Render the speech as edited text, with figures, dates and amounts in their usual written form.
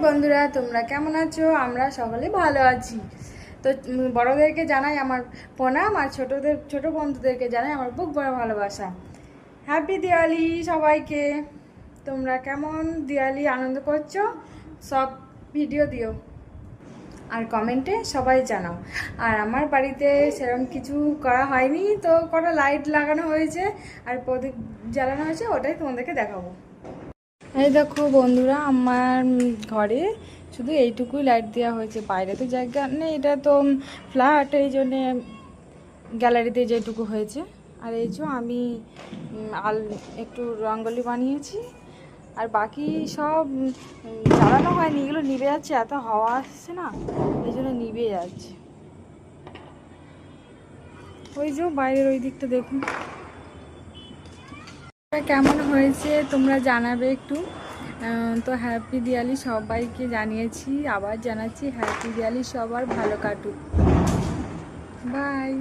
বন্ধুরা, তোমরা কেমন আছো? আমরা সকলে ভালো আছি। তো বড়দেরকে জানাই আমার প্রণাম, আর ছোট বন্ধুদেরকে জানাই আমার বুক বড় ভালোবাসা। হ্যাপি দিওয়ালি সবাইকে। তোমরা কেমন দিওয়ালি আনন্দ করছো? সব ভিডিও দিও আর কমেন্টে সবাই জানাও। আর আমার বাড়িতে সেরকম কিছু করা হয়নি, তো কটা লাইট লাগানো হয়েছে আর প্রদীপ জ্বালানো হয়েছে, ওটাই তোমাদেরকে দেখাবো। এই দেখো বন্ধুরা, আমার ঘরে শুধু এইটুকুই লাইট দেওয়া হয়েছে, বাইরে তো জায়গা নেই, এটা তো ফ্ল্যাট, এই জন্যে গ্যালারিতে যেটুকু হয়েছে। আর এই যে আমি একটু রঙ্গোলি বানিয়েছি, আর বাকি সব জ্বালানো হয়নি, এগুলো নিভে যাচ্ছে, এত হাওয়া আসছে না, এই জন্য নিভে যাচ্ছে। ওই যে বাইরের ওই দিকটা দেখুন কেমন হয়েছে, তোমরা জানাবে একটু। তো হ্যাপি দিওয়ালি সবাইকে জানিয়েছি, আবার জানাচ্ছি হ্যাপি দিওয়ালি, সবার ভালো কাটুক। বাই।